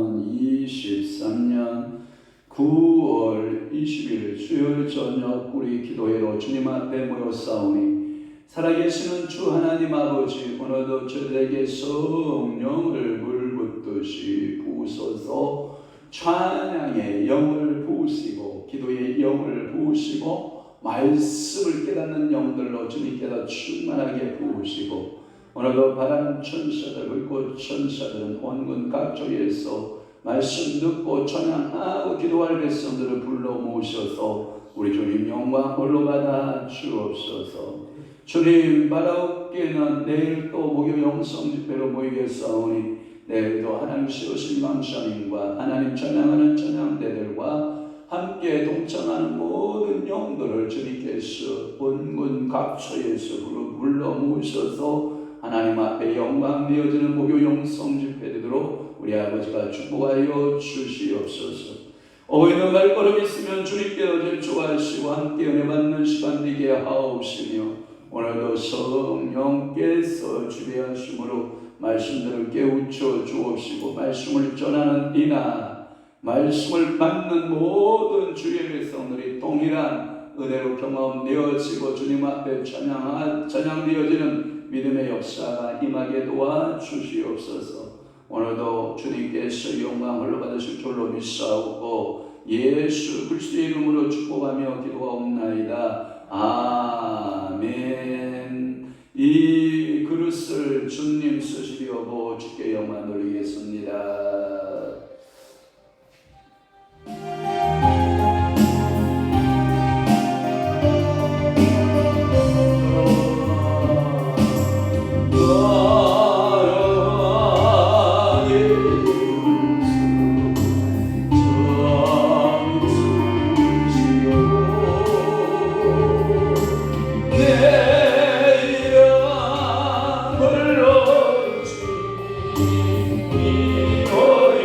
2023년 9월 20일 수요일 저녁 우리 기도회로 주님 앞에 모였사오니 살아계시는 주 하나님 아버지, 오늘도 저들에게 성령을 물붓듯이 부으소서. 찬양의 영을 부으시고 기도의 영을 부으시고 말씀을 깨닫는 영들로 주님께서 충만하게 부으시고, 오늘도 바람 천사들 불꽃 천사들은 온갖 각처에서 말씀 듣고 찬양하고 기도할 백성들을 불러 모셔서 우리 주님 영광 홀로 받아 주옵소서. 주님, 바라옵게는 내일 또 목요 영성 집회로 모이겠사오니 내일도 하나님 세우신 강사님과 하나님 찬양하는 찬양대들과 함께 동참하는 모든 영들을 주님께서 온갖 각처에서 불러 모셔서 하나님 앞에 영광 되어지는 목요 영성 집회 되도록 우리 아버지가 축복하여 주시옵소서. 어이는 발걸음 있으면 주님께서 집중하시고 함께 은혜 받는 시간 되게 하옵시며, 오늘도 성령께서 지배하심으로 말씀들을 깨우쳐 주옵시고, 말씀을 전하는 이나 말씀을 받는 모든 주의 백성들이 동일한 은혜로 경험되어지고 주님 앞에 찬양되어지는 믿음의 역사가 임하게 도와주시옵소서. 오늘도 주님께서 영광을 받으실 줄로 믿사오고 예수 그리스도의 이름으로 축복하며 기도하옵나이다. 아멘. 이 그릇을 주님 쓰시려고 주께 영광 돌리겠습니다. Oh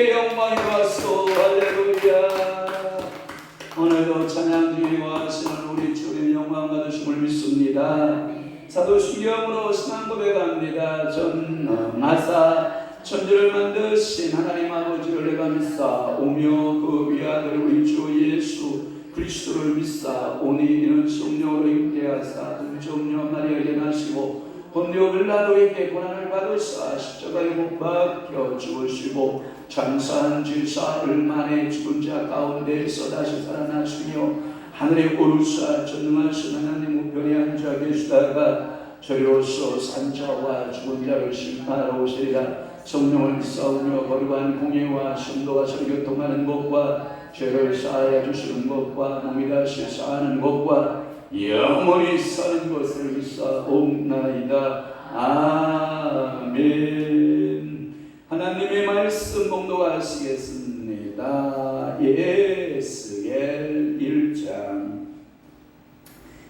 주께 영광이 왔소. 할렐루야. 오늘도 찬양 드리고 하시는 우리 주님 영광 받으심을 믿습니다. 사도 신경으로 신앙 고백합니다. 전하사 천지를 만드신 하나님 아버지를 내가 믿사 오며 그 위아들 우리 주 예수 그리스도를 믿사 오니 이는 성령으로 잉태하사 동정녀 마리아에게 나시고 본디오 빌라도에게 고난을 받으사 십자가에 못 박혀 죽으시고 장사한 지 사흘 만에 죽은 자 가운데에서 다시 살아나시며 하늘에 오르사 전능하신 하나님 우편에 앉아 계시다가 저리로서 산자와 죽은 자를 심판하러 오시리라. 성령을 싸우며 거룩한 공예와 성도가 서로 교통하는 것과 죄를 사하여 주시는 것과 몸이 다시 사는 것과 영원히 사는 것을 믿사옵나이다. 아멘. 하나님의 말씀 봉독하시겠습니다. 예스겔 1장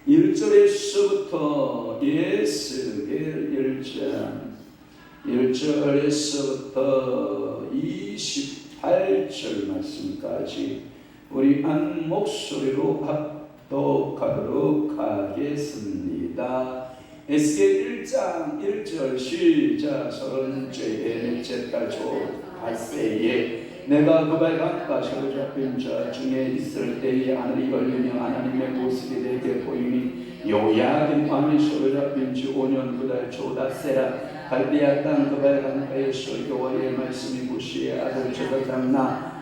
1절에서부터 예스겔 1장 1절에서부터 28절 말씀까지 우리 한 목소리로 합독하도록 하겠습니다. 에스겔 1장 1절 시작. 30죄의 넷째 달 초 발세에 내가 그 발각과 사로잡힌 자 중에 있을 때에 하늘이 열리며 하나님의 모습이 내게 보이니 요야긴 밤이 사로잡힌 지 5년 그 달 초 닷새라. 갈대아 땅 그 발강가에서 여호와의 말씀이 무시의 아들 제사장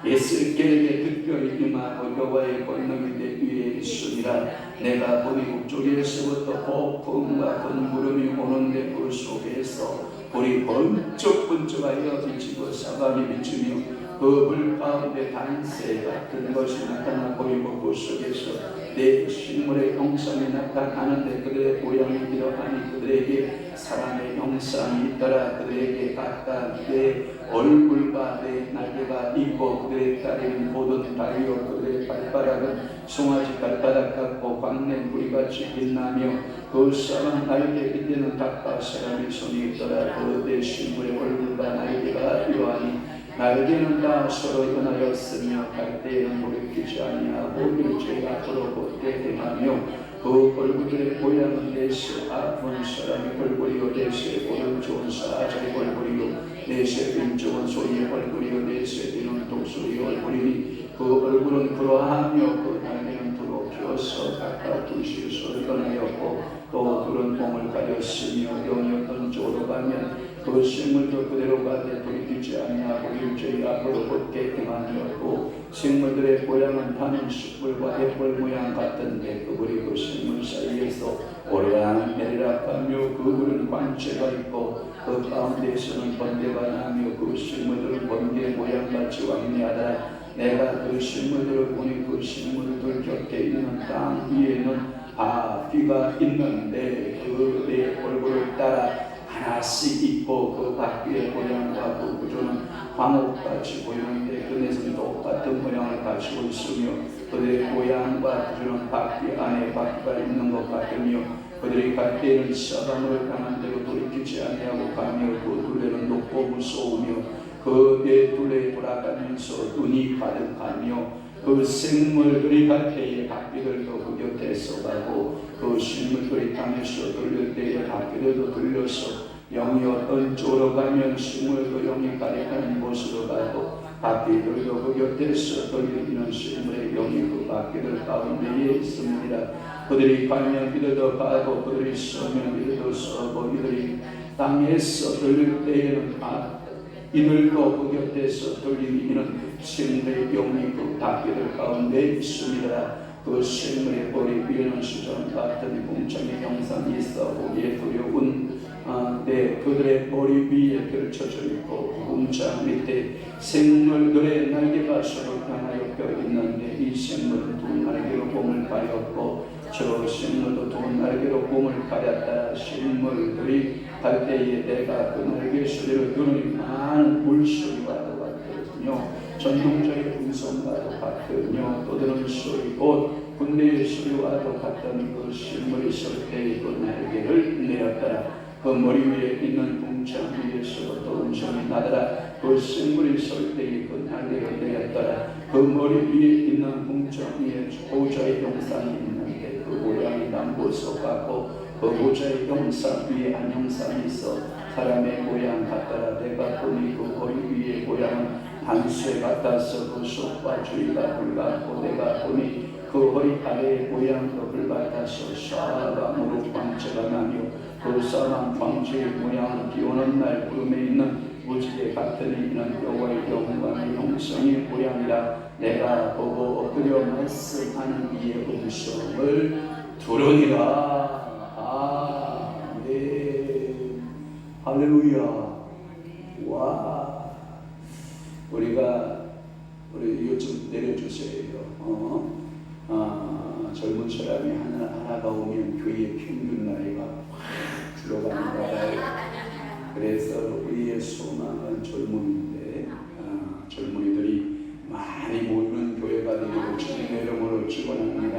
에스겔에게 특별히 임하고 여호와의 권능이 내 위에 있으니라. 내가 보니 북쪽에서부터 폭풍과 큰 구름이 오는데 그 속에서 불이 번쩍번쩍하여 비치고 사방이 비치며 그 불 가운데 단새 같은 것이 나타나 보이고 그 속에서 내 식물의 형상이 나타나는데 그들의 모양이 이러하니 그들에게 사람의 형상이 있더라. 그들에게 각각 내 얼굴과 내 날개가 있고 그들의 다리는 모든 다리요 그들의 발바닥은 송아지 발바닥 같고 광낸 불이같이 빛나며 그 사람 날개 밑에는 닭과 사람의 손이 있더라. 그들의 식물의 얼굴과 날개가 이러하니 날개는 다 서로 연하였으며 갈대에는 돌이키지 아니하고 일제히 앞으로 곧게 행하며 그 얼굴들의 모양은 넷의 아픈 사람의 얼굴이요 넷의 오른쪽은 사자의 얼굴이요 넷의 왼쪽은 소리의 얼굴이요 넷의 뒤는 독수리의 얼굴이니 그 얼굴은 그러하며 그 날개는 두루 펴서 각각 둘씩 서로 연하였고 또 둘은 몸을 가렸으며 영이 어떤 쪽으로 가면 그 생물도 그대로 가되 돌이키지 아니하고 일제히 앞으로 곧게 행하였고 생물들의 모양은 타는 숯불과 햇불 모양 같은데 그불이 그 생물 사이에서 오르락 내리락하며 그 불은 관체가 있고 그 가운데에서는 번개가 나며 그 생물들은 번개 모양같이 왕래하다. 내가 그 생물들을 보니 그 생물들 곁에 있는 땅 위에는 바위가 있는데 그의 얼굴을 따라 하나씩 있고 그 바퀴의 모양과 그 구조는 황옥같이 보이는데 그네는 똑같은 모양을 가지고 있으며 그들의 모양과 구조는 바퀴 안에 바퀴가 있는 것 같으며 그들이 갈 때는 사방을 향한 대로 돌이키지 아니하고 가며 그 둘레는 높고 무서우며 그 네 둘레에 돌아가면서 눈이 가득하며 그 생물들이 갈 때에 바퀴들도 그 곁에서 가고 그 식물들이 땅에서 돌릴 때에 바퀴들도 돌려서 영이 어떤 쪽으로 가면 식물도 영이 가득한 곳으로 가고 바퀴들도 그 곁에서 돌리는 식물의 영이 그 바퀴들 가운데에 있습니다. 그들이 가면 이들도 가고 그들이 서면 이들도 서고 이들이 땅에서 돌릴 때에는 이들도 그 곁에서 돌리니 이는 생물의 영이 그 바퀴들 가운데 있습니다. 그 생물의 머리 위에는 수정 같은 공창의 형상이 있어 보기에 두려운 그들의 머리 위에 펼쳐져 있고 공창 밑에 생물들의 날개가 서로 향하여 펴 있는데 이 생물은 두 날개로 몸을 가렸고 저 생물도 두 날개로 몸을 가렸다. 생물들이 갈 때에 내가 그 날개 소리를 들으니 많은 물소리와도 같으며 전동적인 음성과도 같으며 또 들은 소리 곧 군대의 소리와도 같던 그 식물이 설 때의 그 날개를 내렸더라. 그 머리 위에 있는 궁창 위에서부터 음성이 나더라. 그 생물이 설 때에 그 난리가 되었더라. 그 머리 위에 있는 궁창 위에 보좌의 형상이 있는데 그 모양이 남보석 같고 그 보좌의 형상 위에 한 형상이 있어 사람의 모양 같더라. 내가 보니 그 머리 위에 모양은 단수에 같아서 그 속과 주위가 불같고 내가 보니 그 허리 아래의 모양도 불같아서 샤가 무릎 광채가 나며 그 싸만 광채의 모양은 비오는 날 구름에 있는 무지개 같으니 이는 여호와의 영광의 형상의 모양이라. 내가 보고 엎드려 말씀하는 이의 음성을 들으니라. 아멘. 할렐루야. 와. 우리 이거 좀 내려주세요. 젊은 사람이 하나가 오면 교회 평균 나이가 확 들어가는 거예요. 그래서 우리의 소망은 젊은인데 젊은이들이 많이 모이는 교회가 되기를 주님의 이름으로 축원합니다.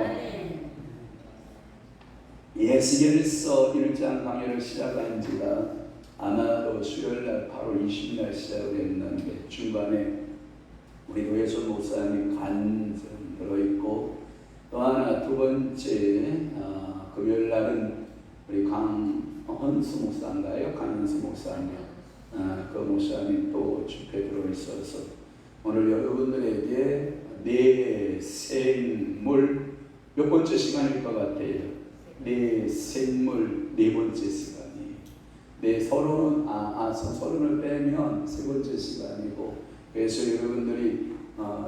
예수께서 1장 강의를 시작한 지가 아마도 수요일날 8월 20일 날 시작을 했는데 중간에 우리 노예수 목사님 간증 들어있고 또 하나 두 번째 금요일날은 우리 강헌수 목사인가요? 강헌수 목사님 그 목사님 또 집회 들어있어서 오늘 여러분들에게 내 생물 몇 번째 시간일 것 같아요? 내 생물 네 번째 시간이 내 서론을 빼면 세 번째 시간이고 그래서 여러분들이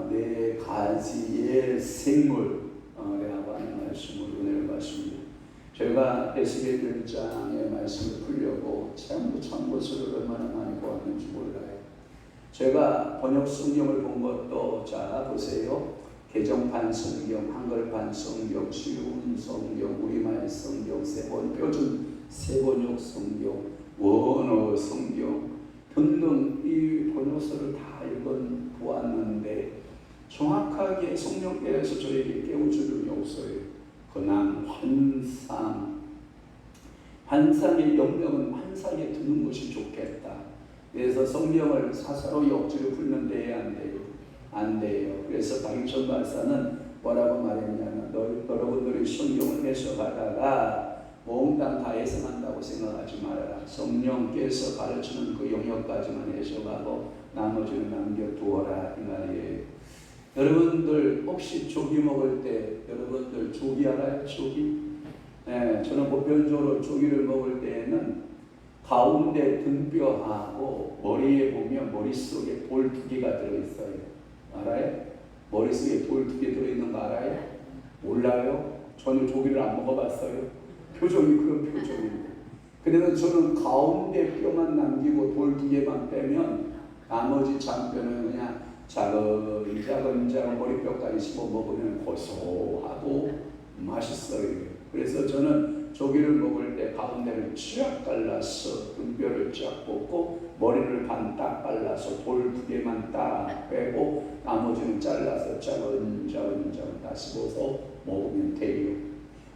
네 가지의 생물이라고 하는 말씀으로 은혜를 받습니다. 제가 에스겔 1장의 말씀을 풀려고 참고서를 얼마나 많이 보았는지 몰라요. 제가 번역 성경을 본 것도 자 보세요. 개정판 성경, 한글판 성경, 쉬운 성경, 우리말 성경, 표준 세번역 성경, 원어 성경 등등 이 번역서를 다 읽어보았는데 정확하게 성령께서 저에게 깨우쳐준 게 없어요. 그냥 환상의 영역은 환상에 두는 것이 좋겠다. 그래서 성경을 사사로이 억지로 풀면 돼야 안 돼요. 그래서 박일천 박사는 뭐라고 말했냐면 여러분들이 성경을 해석하다가 몽땅 다 해석한다고 생각하지 말아라. 성령께서 가르치는 그 영역까지만 해석하고 나머지는 남겨두어라 이 말이에요. 여러분들 혹시 조기 먹을 때 여러분들 조기 알아요? 조기? 네, 저는 보편적으로 조기를 먹을 때에는 가운데 등뼈하고 머리에 보면 머릿속에 돌 2개가 들어있어요. 알아요? 머릿속에 돌 2개 들어있는 거 알아요? 몰라요? 저는 조기를 안 먹어봤어요. 표정이 그런 표정인데 그래서 저는 가운데 뼈만 남기고 돌 2개만 빼면 나머지 잔뼈는 그냥 자근자근 머리뼈까지 씹어 먹으면 고소하고 맛있어요. 그래서 저는 조기를 먹을 때 가운데를 쫙 잘라서 등뼈를 쫙 뽑고 머리를 반 딱 잘라서 돌 2개만 딱 빼고 나머지는 잘라서 자근자근 다 씹어서 먹으면 돼요.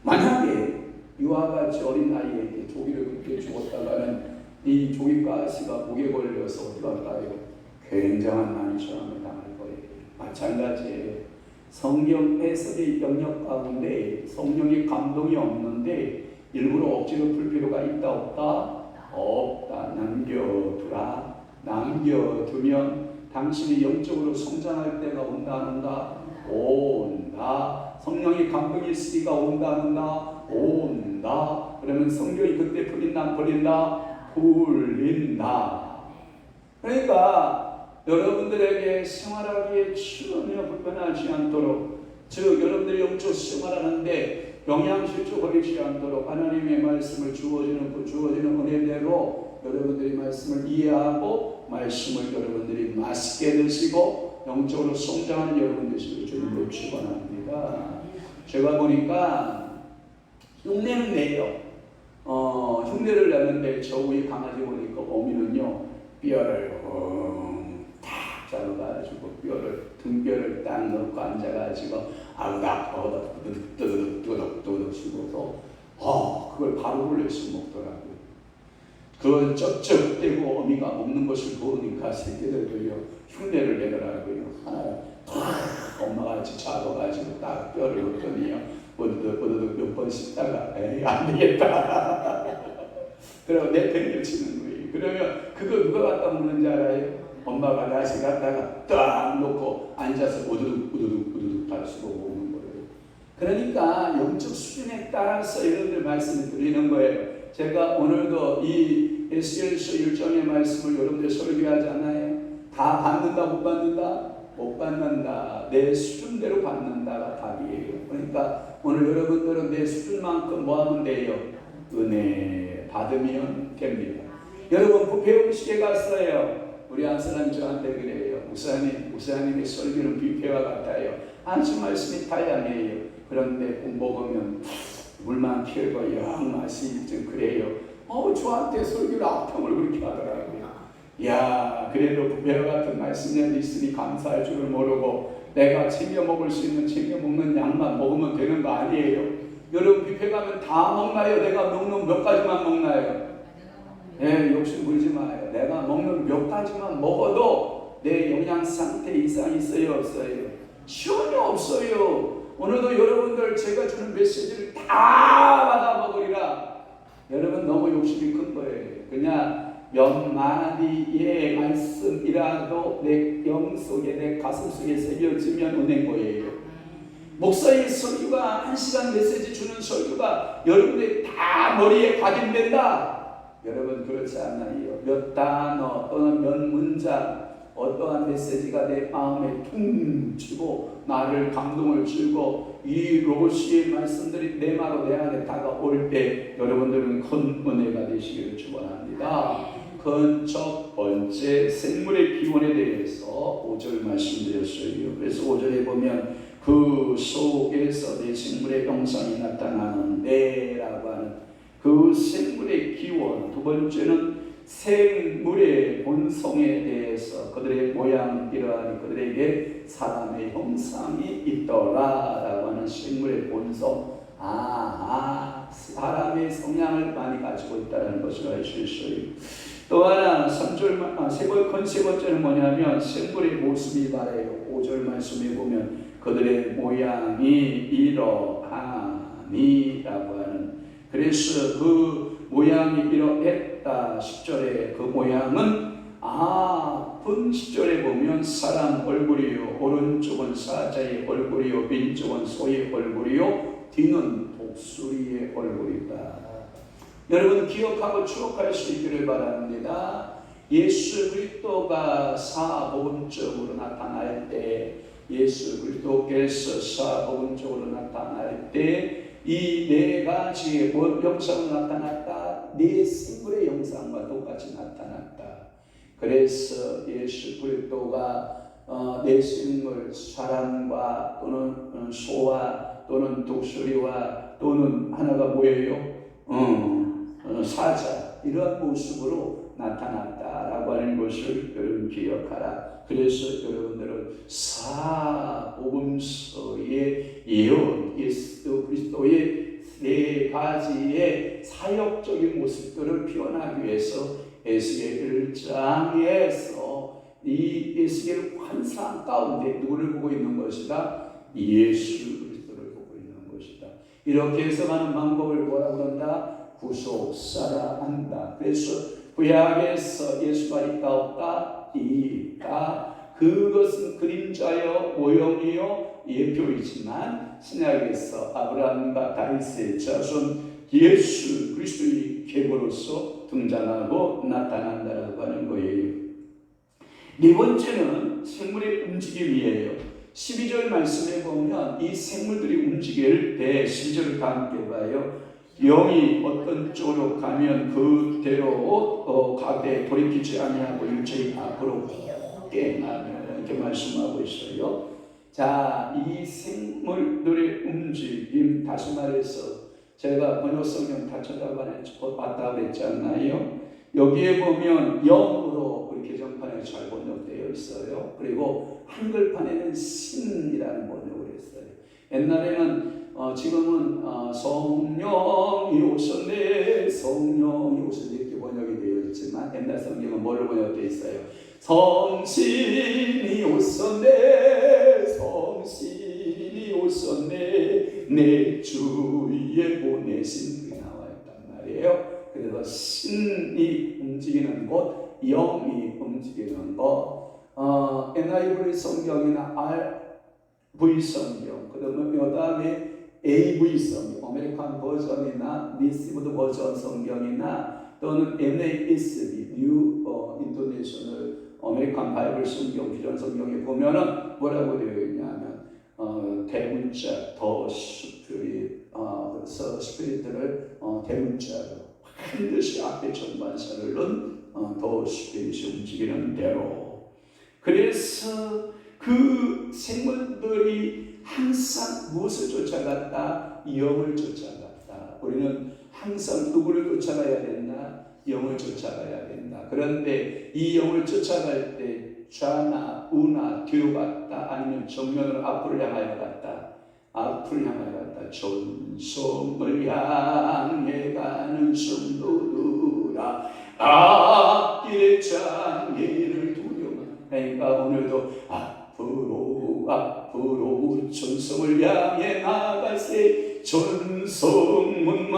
만약에 이와 같이 어린 나이에 조기를 그렇게 죽었다가는 이 조기가시가 목에 걸려서 어디 갈까요? 굉장한 난처함을 당할 거예요. 마찬가지예요. 성경 해석의 영역 가운데 성령의 감동이 없는데 일부러 억지로 풀 필요가 있다 없다? 없다. 남겨두면 당신이 영적으로 성장할 때가 온다. 성령의 감동이 있으니까 온다. 그러면 성경이 그때 풀린다 안 풀린다? 풀린다. 그러니까 여러분들에게 생활하기에 전혀 불편하지 않도록 즉 여러분들이 영적 생활하는데 영양실조 걸리지 않도록 하나님의 말씀을 주어지는 은혜대로 여러분들이 말씀을 이해하고 말씀을 여러분들이 맛있게 드시고 영적으로 성장하는 여러분 되시길 주님으로 축원합니다. 제가 보니까 흉내는 내요. 흉내를 내는데 저 위에 강아지 보니까 어미는요 뼈를 탁 잡아가지고 등뼈를 딱 넣고 앉아가지고 아우닥 뜨덕 씹어서 그걸 바로 올려서 먹더라고요. 그 쩝쩝대고 어미가 먹는 것을 보니까 새끼들도요 흉내를 내더라고요. 하나 엄마가 같이 잡아가지고 딱 뼈를 얻더니요 어느덧 몇 번 씹다가 에이 안 되겠다. 그러고 내 팽이를 치는 거예요. 그러면 그거 누가 갖다 먹는지 알아요? 엄마가 다시 갖다가 딱 놓고 앉아서 우두둑 다 씹어 먹는 거예요. 그러니까 영적 수준에 따라서 여러분들 말씀을 드리는 거예요. 제가 오늘도 이 에스겔서 1장의 말씀을 여러분들 설교하잖아요. 다 받는다 못 받는다? 못 받는다. 내 수준대로 받는다가 답이에요. 그러니까 오늘 여러분들은 내 수준만큼 뭐 하면 돼요? 은혜 받으면 됩니다. 여러분 부패 음식에 갔어요. 우리 한 사람이 저한테 그래요. 목사님의 설교는 뷔페와 같아요. 아주 말씀이 다양해요. 그런데 꼭 먹으면 물만 피우고 영 맛이 좀 그래요. 저한테 설교를 악평을 그렇게 하더라고요. 야, 그래도 뷔페와 같은 말씀이 있으니 감사할 줄을 모르고 내가 챙겨 먹을 수 있는 챙겨 먹는 양만 먹으면 되는 거 아니에요. 여러분 뷔페 가면 다 먹나요? 내가 먹는 몇 가지만 먹나요? 네, 욕심 부리지 마요. 내가 먹는 몇 가지만 먹어도 내 영양 상태 이상 있어요, 없어요? 전혀 없어요. 오늘도 여러분들 제가 주는 메시지를 다 받아 먹으리라. 여러분 너무 욕심이 큰 거예요. 그냥 몇 마디의 말씀이라도 내 영 속에 내 가슴 속에 새겨지면 은혜인 거예요. 목사의 설교가 1시간 메시지 주는 설교가 여러분의 다 머리에 각인된다. 여러분 그렇지 않나요? 몇 단어 또는 몇 문장 어떠한 메시지가 내 마음에 퉁 치고 나를 감동을 주고 이 로시의 말씀들이 내 마로 내 안에 다가올 때 여러분들은 큰 은혜가 되시기를 축원합니다. 큰 첫 번째 생물의 기원에 대해서 5절 말씀드렸어요. 그래서 5절에 보면 그 속에서 내 생물의 형상이 나타나는데 라고 하는 그 생물의 기원. 두 번째는 생물의 본성에 대해서 그들의 모양 이러하니 그들에게 사람의 형상이 있더라 라고 하는 생물의 본성. 사람의 성향을 많이 가지고 있다는 것을 알 수 있어요. 또 하나 3절 세 번째는 뭐냐면 생물의 모습이 말해요. 5절 말씀에 보면 그들의 모양이 이러하니 라고 하는. 그래서 그 모양이 이러했다. 10절에 그 모양은 본 10절에 보면 사람 얼굴이요 오른쪽은 사자의 얼굴이요 왼쪽은 소의 얼굴이요 뒤는 독수리의 얼굴이다. 여러분 기억하고 추억할 수 있기를 바랍니다. 예수 그리스도가 사복음적으로 나타날 때 예수 그리스도께서 사복음적으로 나타날 때 이 네 가지의 형상으로 나타났다. 네 생물의 형상과 똑같이 나타났다. 그래서 예수 그리스도가 네 생물 사람과 또는 소와 또는 독수리와 또는 하나가 뭐예요? 사자 이런 모습으로 나타났다라고 하는 것을 여러분 기억하라. 그래서 여러분들은 사복음서의 예언 예수 그리스도의 네 가지의 사역적인 모습들을 표현하기 위해서 에스겔 1장에서 이 에스겔 환상 가운데 누구를 보고 있는 것이다? 예수 그리스도를 보고 있는 것이다. 이렇게 해석하는 방법을 뭐라고 한다? 구속사라 한다. 그래서 구약에서 예수가 있다 없다? 있다. 그것은 그림자요 모형이요 예표이지만 신약에서 아브라함과 다윗의 자손 예수 그리스도의 계보로서 등장하고 나타난다라고 하는 거예요. 네 번째는 생물의 움직임이에요. 12절 말씀에 보면 이 생물들이 움직일 때 12절을 다 함께 봐요. 영이 어떤 쪽으로 가면 그대로 가되 돌이키지 아니하고 일제히 앞으로 곱게 나며 이렇게 말씀하고 있어요. 자, 이 생물들의 움직임 다시 말해서 제가 번역성경 다 찾아봤다 그랬잖아요. 여기에 보면 영으로 우리 개정판에 잘 번역되어 있어요. 그리고 한글판에는 신이라는 번역을 했어요. 옛날에는 지금은 성령이 오셨네, 성령이 오셨네 이렇게 번역이 되어 있지만 옛날 성경은 뭐로 번역되어 있어요? 성신이 오셨네, 성신이 오셨네, 내 주위에 보내신, 그 나와 있단 말이에요. 그래서 신이 움직이는 곳, 영이 움직이는 곳, NIV 성경이나 RV 성경, 그 다음에 AV 성경, 아메리칸 버전이나 리시브드 버전 성경이나 또는 NASB, 뉴 인터내셔널 아메리칸 바이블 성경, 비전 성경에 보면은 뭐라고 되어 있냐면 대문자 더 스피릿, 그래서 스피릿을 대문자로 반드시 앞에 전반사를 넣은 더 스피릿이 움직이는 대로. 그래서 그 생물들이 항상 무엇을 쫓아갔다? 영을 쫓아갔다. 우리는 항상 누구를 쫓아가야 된다? 영을 쫓아가야 된다. 그런데 이 영을 쫓아갈 때 좌나 우나 뒤로 갔다, 아니면 정면으로 앞으로 향하여 갔다. 앞을 향하여 갔다. 전성을 향해 가는 성도들아, 앞길의 장애를 두려워. 그러니까 오늘도 앞으로 전성을 향해 나가세, 전성문만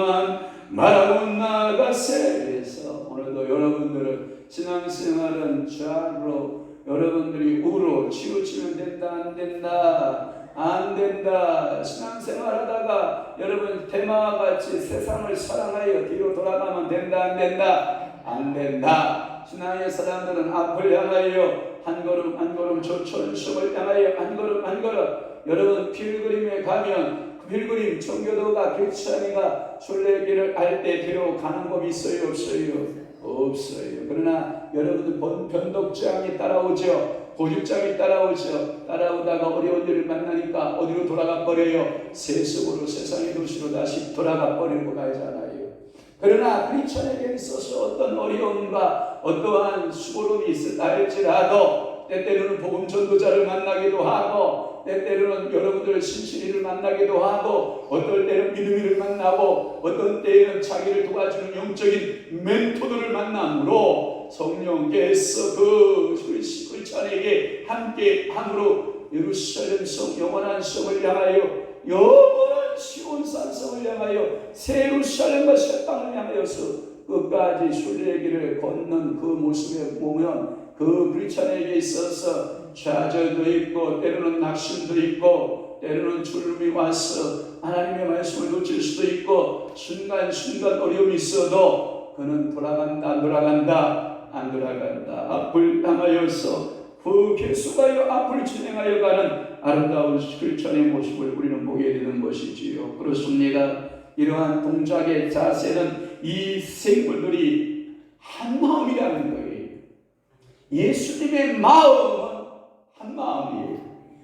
말하고 나가세. 그래서 오늘도 여러분들은 신앙생활은 좌로, 여러분들이 우로 치우치면 된다, 안 된다? 안 된다. 신앙생활 하다가 여러분 대마와 같이 세상을 사랑하여 뒤로 돌아가면 된다, 안 된다? 안 된다. 신앙의 사람들은 앞을 향하여 한 걸음 한 걸음 저 전성을 향하여 한 걸음 한 걸음. 여러분 필그림에 가면 필그림 청교도가 크리스찬이가 순례길을 할 때 뒤로 가는 법이 있어요, 없어요? 없어요. 그러나 여러분들 변덕장이 따라오죠. 고집장이 따라오죠. 따라오다가 어려운 일을 만나니까 어디로 돌아가 버려요? 세속으로, 세상의 도시로 다시 돌아가 버리고 가잖아요. 그러나 크리스천에게 있어서 어떤 어려움과 어떠한 수고름이 있을다 할지라도 때때로는 복음 전도자를 만나기도 하고, 때때로는 여러분들 신실이를 만나기도 하고, 어떨 때는 믿음이를 만나고, 어떤 때에는 자기를 도와주는 영적인 멘토들을 만남으로 성령께서 그 크리스천에게 함께 함으로 예루살렘 성, 영원한 성을 향하여, 영원한 시온산 성을 향하여, 새 예루살렘과 새 땅을 향하여서 끝까지 순례길을 걷는 그 모습에 보면 그 크리스천에게 있어서 좌절도 있고, 때로는 낙심도 있고, 때로는 졸음이 와서 하나님의 말씀을 놓칠 수도 있고, 순간순간 어려움이 있어도 그는 돌아간다, 안 돌아간다? 안 돌아간다. 앞을 향하여서 그 계속하여 앞을 진행하여 가는 아름다운 크리스천의 모습을 우리는 보게 되는 것이지요. 그렇습니다. 이러한 동작의 자세는 이 생물들이 한 마음이라는 거예요. 예수님의 마음은 한 마음이에요.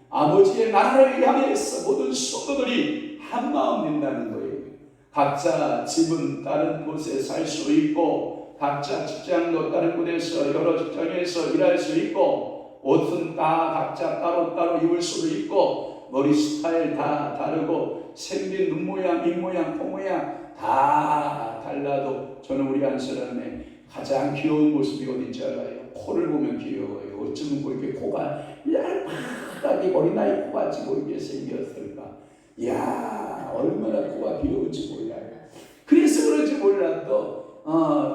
아버지의 나라를 향해서 모든 성도들이 한 마음 된다는 거예요. 각자 집은 다른 곳에 살 수 있고, 각자 직장도 다른 곳에서 여러 직장에서 일할 수 있고, 옷은 다 각자 따로따로 입을 수도 있고, 머리 스타일 다 다르고, 생긴 눈 모양, 입 모양, 코 모양 다 달라도 저는 우리 한 사람의 가장 귀여운 모습이 어딘지 알아요? 코를 보면 귀여워요. 어쩌면 뭐 이렇게 코가 얄팍하게 어린아이 코같이 보이게 생겼을까? 이야, 얼마나 코가 귀여운지 몰라요. 그래서 그런지 몰라도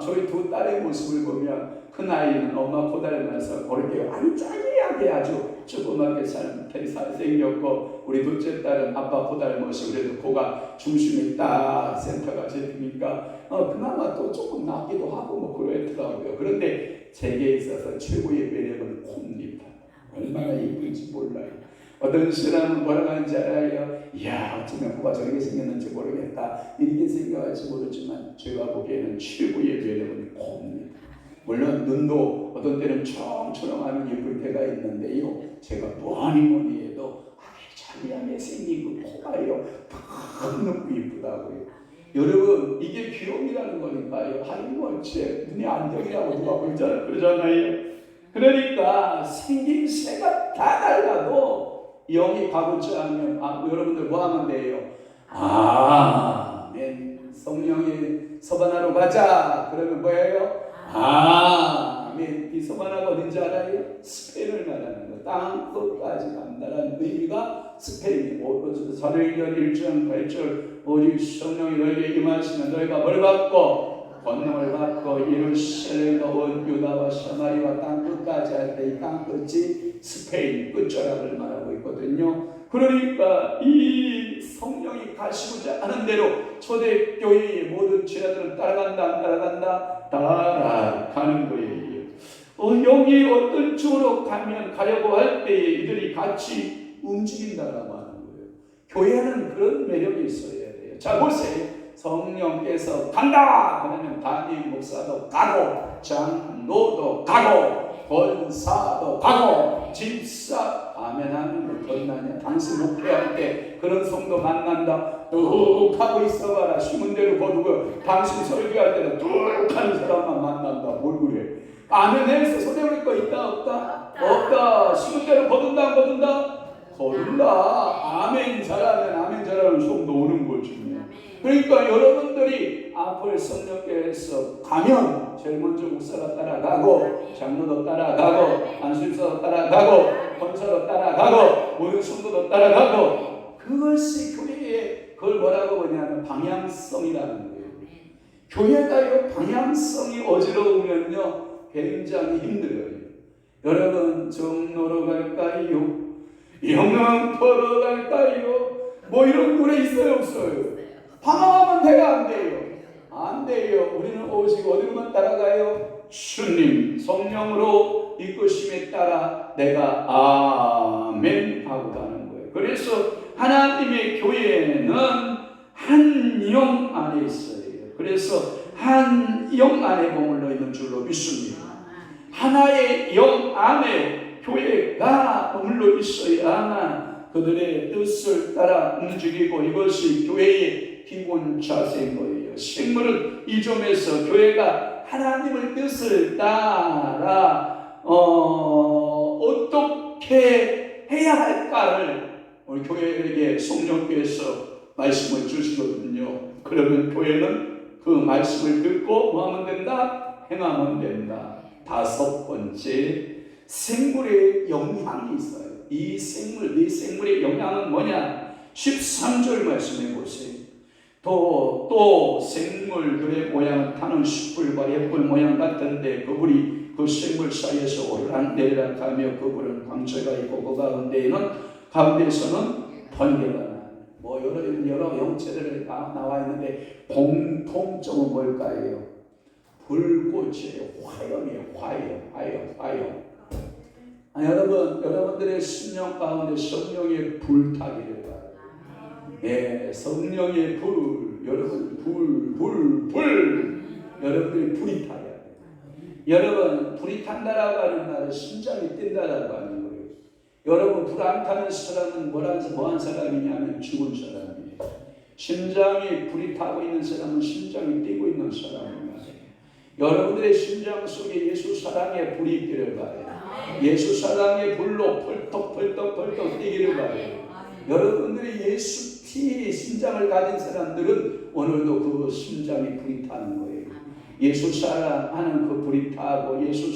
저희 두 딸의 모습을 보면 큰 아이는 엄마 코 닮아서 그렇게 안짱이하게 아주 조그맣게 생겼고, 우리 둘째 딸은 아빠 코 닮아서 그래도 코가 중심에 딱 센터가 잡히니까 그나마 또 조금 낫기도 하고 뭐 그랬더라고요. 그런데 제게 있어서 최고의 매력은 코입니다. 얼마나 예쁜지 몰라요. 어떤 사람은 뭐라고 하는지 알아요? 이야, 어쩌면 코가 저렇게 생겼는지 모르겠다, 이렇게 생겨갈지 모르지만 제가 보기에는 최고의 매력은 코입니다. 물론 눈도 어떤 때는 청초롱하면 예쁠 때가 있는데요, 제가 뭐니 해도 아기자기하게 생긴 그 코가요 너무 예쁘다고요. 여러분, 이게 귀여움이라는 거니까요. 하이머치 눈이 안정이라고 누가 그러잖아요. 그러니까 생김새가 다 달라도 영이 가고자 하면 여러분들 뭐 하면 돼요? 아멘. 성령이 서반하러 가자. 그러면 뭐예요? 아멘. 이 소만화가 어딘지 알아요? 스페인을 말하는 거. 땅 끝까지 간다는 의미가 스페인이고, 사도행전 1장 8절 오직 성령이 너희에게 임하시면 너희가 뭘 받고? 권능을 받고 예루살렘과 온 유다와 사마리아 땅 끝까지 할 때 이 땅 끝이 스페인 끝자락을 말하고 있거든요. 그러니까 이 성령이 가시고자 하는 대로 초대교회의 모든 제자들은 따라간다 안 따라간다? 따라가는 거예요. 영이 어떤 쪽으로 가려고 할 때에 이들이 같이 움직인다라고 하는 거예요. 교회는 그런 매력이 있어야 돼요. 자 보세요. 성령께서 간다 그러면 담임 목사도 가고 장로도 가고 권사도 가고 집사 아멘 하면 덧나냐. 당신 목회할 때 그런 성도 만난다. 뚝 하고 있어봐라. 숨은 대로 거두고 당신 설교할 때는 뚝 하는 사람만 만난다. 뭘 그래. 아멘 해서 손해 볼 거 있다 없다? 없다. 숨은 대로 거둔다 안 거둔다? 거둔다. 아멘 잘하면 성도 오는 거지. 그러니까 여러분들이 앞을 성령께서 가면 제일 먼저 목사가 따라가고 장로도 따라가고 안수집사도 따라가고 권사도 따라가고 모든 성도도 따라가고 그것이 교회의 그걸 뭐라고 보냐면 방향성이라는 거예요. 교회가요 방향성이 어지러우면요 굉장히 힘들어요. 여러분 종로로 갈까요? 영광포로 갈까요? 뭐 이런 노래 있어요 없어요? 방황하면 돼요 안 돼요? 안 돼요. 우리는 오직 어디로만 따라가요? 주님 성령으로 이끄심에 따라 내가 아멘 하고 가는 거예요. 그래서 하나님의 교회는 한 영 안에 있어요. 그래서 한 영 안에 머물러 있는 줄로 믿습니다. 하나의 영 안에 교회가 머물러 있어야만 그들의 뜻을 따라 움직이고 이것이 교회의 기본 자세인 거예요. 식물은 이 점에서 교회가 하나님의 뜻을 따라 어떻게 해야 할까를 우리 교회에게 성령께서 말씀을 주시거든요. 그러면 교회는 그 말씀을 듣고 뭐 하면 된다? 행하면 된다. 다섯 번째, 생물의 영향이 있어요. 이 생물의 영향은 뭐냐? 13절 말씀해 보세요. 또 생물들의 모양은 타는 숯불과 횃불 모양 같은데 그불이 그 생물 사이에서 오르락내리락하며 그불은 광채가 있고 그 가운데에서는 번개가 나. 뭐 여러 형체들이 나와 있는데 공통점은 뭘까요? 불꽃이에요. 화염이에요. 여러분들의 심령 가운데 성령의 불타기를 봐요. 예, 성령의 불, 여러분 불, 여러분들이 불이 타야 돼요. 여러분 불이 탄다라고 하는 말은 심장이 뛴다라고 하는 거예요. 여러분 불 안 타는 사람은 뭐한 사람이냐면 죽은 사람이에요. 심장이 불이 타고 있는 사람은 심장이 뛰고 있는 사람입니다. 여러분들의 심장 속에 예수 사랑의 불이 있기를 바래요. 예수 사랑의 불로 펄떡 뛰기를 바래요. 여러분들이 예수 피 심장을 가진 사람들은 오늘도 그 심장이 불이 타는 거예요. 예수 사랑하는 그 불이 타고 예수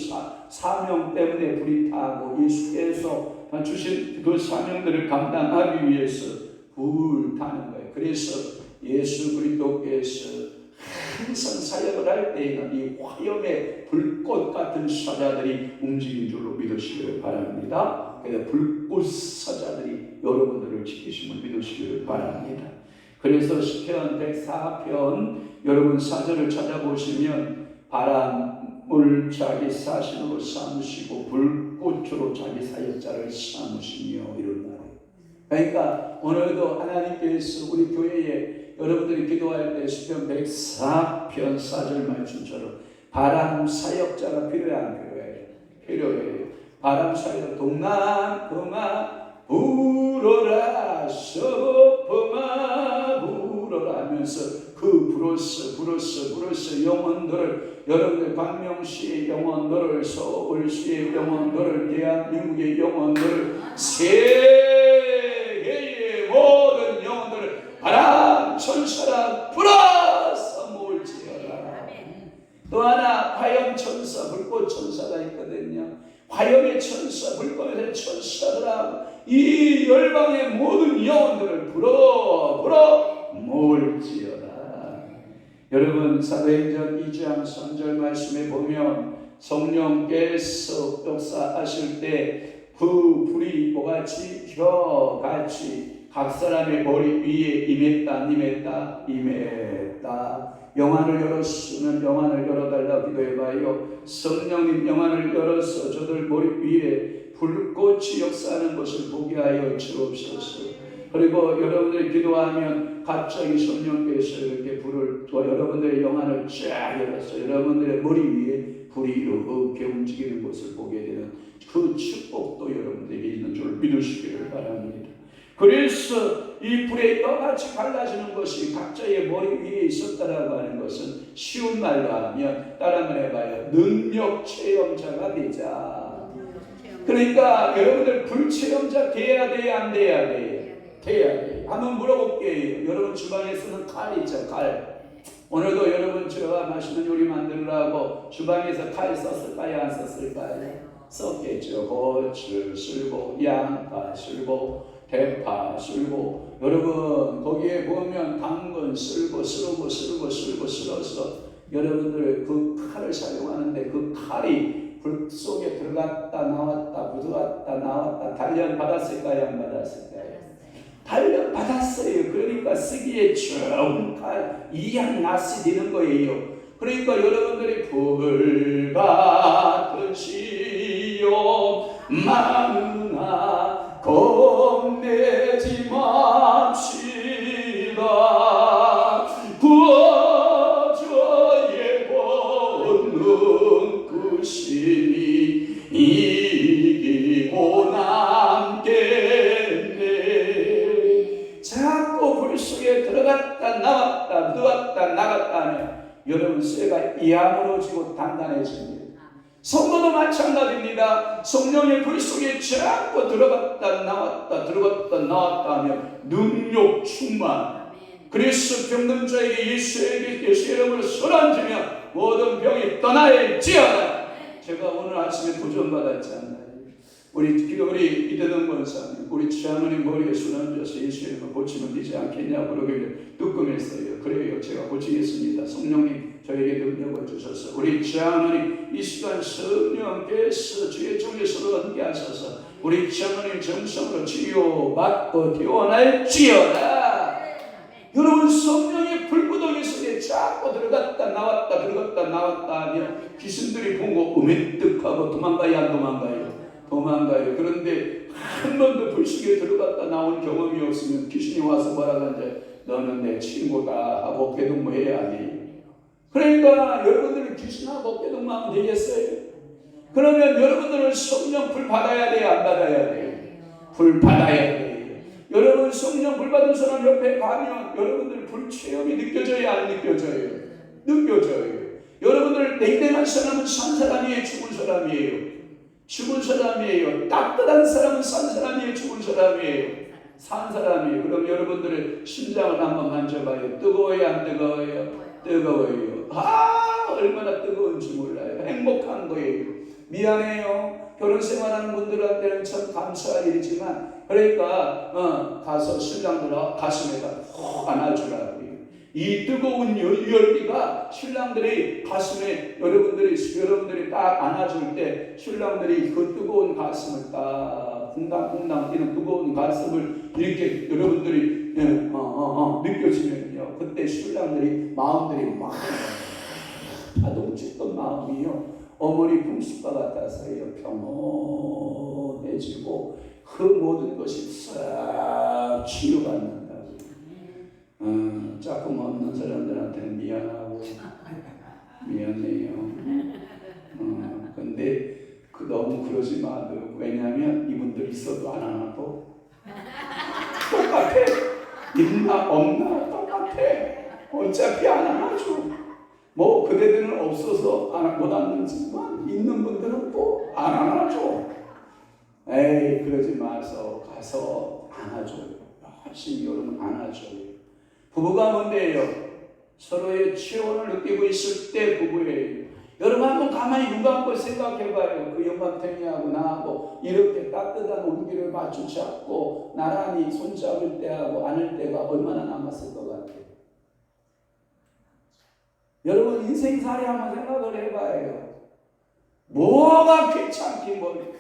사명 때문에 불이 타고 예수께서 주신 그 사명들을 감당하기 위해서 불 타는 거예요. 그래서 예수 그리스도께서 항상 사역을 할 때에는 이 화염의 불꽃 같은 사자들이 움직인 줄로 믿으시기를 바랍니다. 그래서 불꽃 사자들이 여러분들을 지키심을 믿으시기를 바랍니다. 그래서 시편 104편 여러분 사절을 찾아보시면 바람을 자기 사신으로 삼으시고 불꽃으로 자기 사역자를 삼으시며 이런 말이에요. 그러니까 오늘도 하나님께서 우리 교회에 여러분들이 기도할 때 시편 104편 4절 말씀처럼 바람 사역자가 필요해 안 필요해요? 필요해요. 바람 사역자 동남 동아 불어라 서풍아 불어라 하면서 그 불어서 영혼들을 여러분들 광명시의 영혼들을 서울시의 영혼들을 대한민국의 영혼들을 세계의 모든 영혼들을 바람 천사라 불어서 모을지어다. 또 하나 화염 이 열방의 모든 영혼들을 불어 모을지어다. 여러분, 사도행전 2장 3절 말씀에 보면 성령께서 역사하실 때 그 불이 뭐같이 혀같이 각 사람의 머리 위에 임했다. 영안을 열었으면 영안을 열어달라고 기도해봐요. 성령님 영안을 열어서 저들 머리 위에 불꽃이 역사하는 것을 보게 하여 주옵소서. 그리고 여러분들이 기도하면 갑자기 성령께서 이렇게 불을 여러분들의 영안을 쫙 열어서 여러분들의 머리 위에 불이 이렇게 움직이는 것을 보게 되는 그 축복도 여러분들에게 있는 줄 믿으시기를 바랍니다. 그래서 이 불의 떠같이 갈라지는 것이 각자의 머리 위에 있었다라고 하는 것은 쉬운 말로 하면 따라 한번 해봐요. 능력 체험자가 되자. 그러니까 여러분들 불체험자 돼야 돼, 안 돼야 돼? 돼야 돼. 한번 물어볼게요. 여러분 주방에 쓰는 칼 있죠, 칼. 오늘도 여러분 제가 맛있는 요리 만들으라고 주방에서 칼 썼을까요, 안 썼을까요? 썼겠죠. 고추 쓸고 양파 쓸고 대파 쓸고 여러분 거기에 보면 당근 쓸고 쓸어서 여러분들 그 칼을 사용하는데 그 칼이 불 속에 들어갔다 나왔다 단련 받았을까요, 안 받았을까요? 단련 받았어요. 그러니까 쓰기에 좋은 칼 이양낫이 되는 거예요. 그러니까 여러분들이 불 같은 시험 많으나 겁내지 맙시다. 구원자의 권능 그 신이 이기고 남겠네. 자꾸 불 속에 들어갔다 나갔다 하면 여러분 쇠가 이암으로지고 단단해집니다. 성도도 마찬가지입니다. 성령의 불 속에 자꾸 들어갔다 나왔다 하면 능력 충만. 그래서 병든 자에게 예수의 이름으로 손 얹으며 모든 병이 떠나야지어다. 제가 오늘 아침에 도전받았잖아요. 우리 이대동 권사님, 우리 장로님 머리에 손 얹어서 예수의 이름으로 고치면 되지 않겠냐 그러길래 뜨끔했어요. 그래요, 제가 고치겠습니다. 성령님 저에게 능력을 주셔서 우리 장로님 이 시간 성령께서 주의 종의 손을 얹게 하셔서 우리 장로님 정성으로 치유받고 태어날지어다. 여러분 성령의 불구덩이 속에 자꾸 들어갔다 나왔다 하면 귀신들이 보고 으매뜩하고 도망가야 안 도망가요? 도망가요. 그런데 한 번도 불속에 들어갔다 나온 경험이 없으면 귀신이 와서 뭐라고 하는지 너는 내 친구다 하고 어깨동무해야 돼요. 그러니까 여러분들은 귀신하고 어깨동무하면 되겠어요? 그러면 여러분들은 성령 불 받아야 돼요, 안 받아야 돼요? 불 받아야 돼요. 여러분 성령 불 받은 사람 옆에 가면 여러분들 불 체험이 느껴져요, 안 느껴져요? 느껴져요. 여러분들 냉랭한 사람은 산 사람이에요, 죽은 사람이에요? 죽은 사람이에요. 따뜻한 사람은 산 사람이에요, 죽은 사람이에요? 산 사람이에요. 그럼 여러분들의 심장을 한번 만져봐요. 뜨거워요, 안 뜨거워요? 뜨거워요. 얼마나 뜨거운지 몰라요. 행복한 거예요. 미안해요. 결혼 생활하는 분들한테는 참 감사할 일이지만 그러니까 가서 신랑들 가슴에다 푹 안아주라고요. 이 뜨거운 열기가 신랑들이 가슴에 여러분들이 딱 안아줄 때 신랑들이 그 뜨거운 가슴을 딱 쿵당쿵당 뛰는 뜨거운 가슴을 이렇게 여러분들이 느껴지면요, 그때 신랑들이 마음들이 막 파동쳤던 마음이요, 어머니 품속과 같아서요 평온해지고 그 모든 것이 싹 치유받는다고. 조금 없는 사람들한테는 미안하고 미안해요. 근데 너무 그러지 마. 왜냐하면 이분들 있어도 안 하고 똑같아. 있나 없나 똑같아. 어차피 안 안아줘. 뭐 그대들은 없어서 못 안는지만 있는 분들은 또 안 안아줘. 에이 그러지 마서 가서 안아줘요. 열심히 여러분 안아줘요. 부부가 뭔데요? 서로의 체온을 느끼고 있을 때 부부예요. 여러분 한번 가만히 눈 감고 생각해봐요. 그 영감탱이하고 나하고 이렇게 따뜻한 온기를 마주치 않고 나란히 손잡을 때하고 안을 때가 얼마나 남았을 것 같아요. 여러분 인생살이 한번 생각을 해봐요. 뭐가 귀찮기 뭐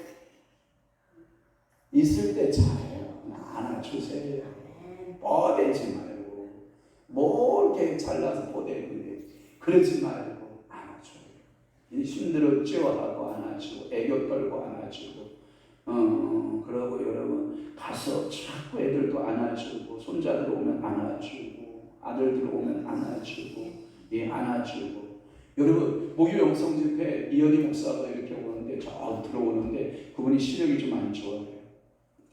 있을 때 잘해요. 안아주세요. 뻗대지 말고 뭐 이렇게 잘나서 뻗대는데 그러지 말고 안아줘요. 힘들었죠 하고 안아주고 애교 떨고 안아주고 그러고 여러분 가서 자꾸 애들도 안아주고 손자들 오면 안아주고 아들들 오면 안아주고 안아주고 여러분 목요 영성 집회 이현희 목사가 이렇게 오는데 저 들어오는데 그분이 시력이 좀 안 좋아요.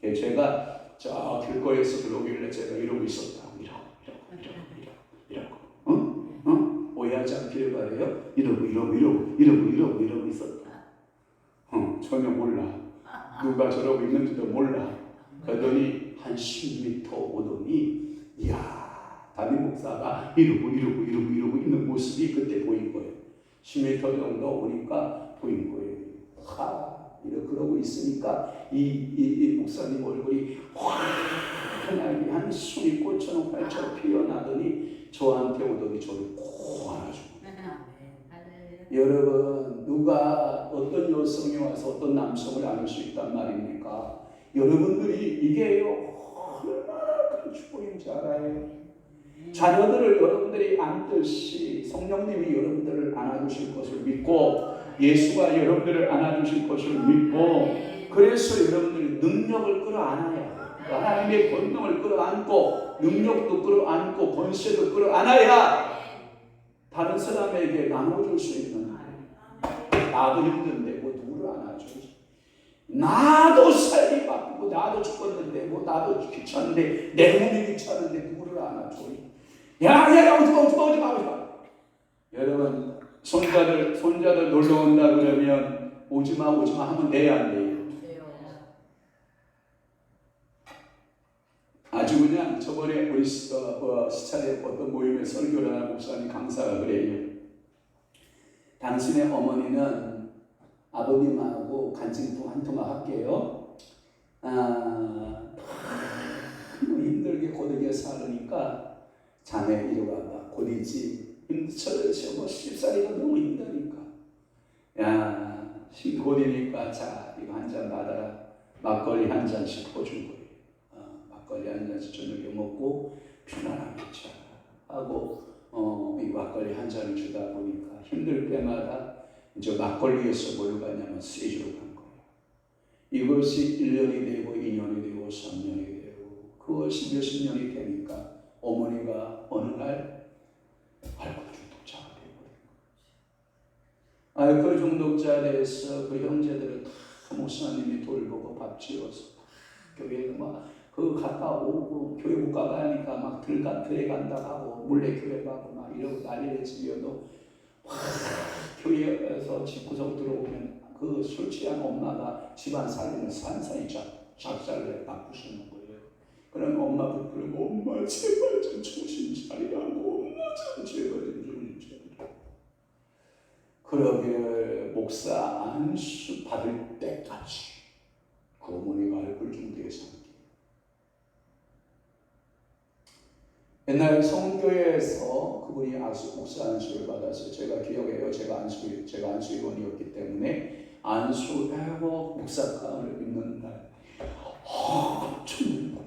제가 저 길거리에서 들어오길래 제가 이러고 있었다고 이러고 오해하지 않기를 바래요. 이러고 있었다. 전혀 몰라. 누가 저러고 있는지도 몰라. 그러더니 한 10m 오더니 이야 담임 목사가 이러고 있는 모습이 그때 보인 거예요. 10m 정도 오니까 보인 거예요. 이렇게 그러고 있으니까 이 목사님 얼굴이 환하게 한 숨이 꽃처럼 활짝 피어나더니 저한테 오더니 저를 꼭 안아주고. 여러분 누가 어떤 여성이 와서 어떤 남성을 안을 수 있단 말입니까? 여러분들이 이게요 얼마나 큰 축복인지 알아요. 자녀들을 여러분들이 안듯이 성령님이 여러분들을 안아주실 것을 믿고 예수가 여러분들을 안아주실 것을 믿고 그래서 여러분들이 능력을 끌어안아야 하나님의 권능을 끌어안고 능력도 끌어안고 권세도 끌어안아야 다른 사람에게 나눠줄 수 있는 나도 힘든데 뭐 누구를 안아주지 나도 살기 바쁘고 나도 죽었는데 뭐 나도 귀찮은데 내 몸이 귀찮은데 누구를 안아줘 야 오지 마 여러분 손자들 놀러 온다 그러면 오지마 하면 돼야 안 돼요? 아주 그냥 저번에 우리 시차에 어떤 모임에 설교를 하는 목사님 강사가 그래요. 당신의 어머니는 아버님하고 간증통 한 통화 할게요. 너무 힘들게 고되게 살으니까 자네 이러고 한다. 고디지 힘들죠. 뭐 쉽사리가 너무 힘드니까. 야 고디니까 자 이거 한 잔 받아라. 막걸리 한 잔씩 퍼준 거예요. 막걸리 한 잔씩 저녁에 먹고 편안하게 자 하고 이 막걸리 한 잔을 주다 보니까 힘들 때마다 이제 막걸리에서 뭘 가냐면 쇠주로 간 거예요. 이것이 1년이 되고 2년이 되고 3년이 되고 그것이 몇십 년이 되니까 어머니가 어느 날 알코올 중독자가 되어버린 거예요. 알코올 중독자 돼서 그 형제들을 다 목사님이 돌보고 밥 지어서 교회에 막 그 갔다 오고 교회 못 가가 하니까 막 들에 간다 하고 몰래 교회 가고 막 이러고 난리를 치려도 교회에서 집구석 들어오면 그 술 취한 엄마가 집안 살림을 산산히 작살내 바꾸시는 거예요. 그럼 엄마 붙들고 엄마 제발 좀 정신 차리라고 엄마 좀 제발 좀 정신 차리라고 그러기를 목사 안수 받을 때까지 그 어머니가 알코올 중독에 산게 옛날 성교회에서 그분이 목사 안수를 받아서 제가 기억해요. 제가 안수위원이었기 때문에 안수하고 목사 가운을 입는 날 엄청 울고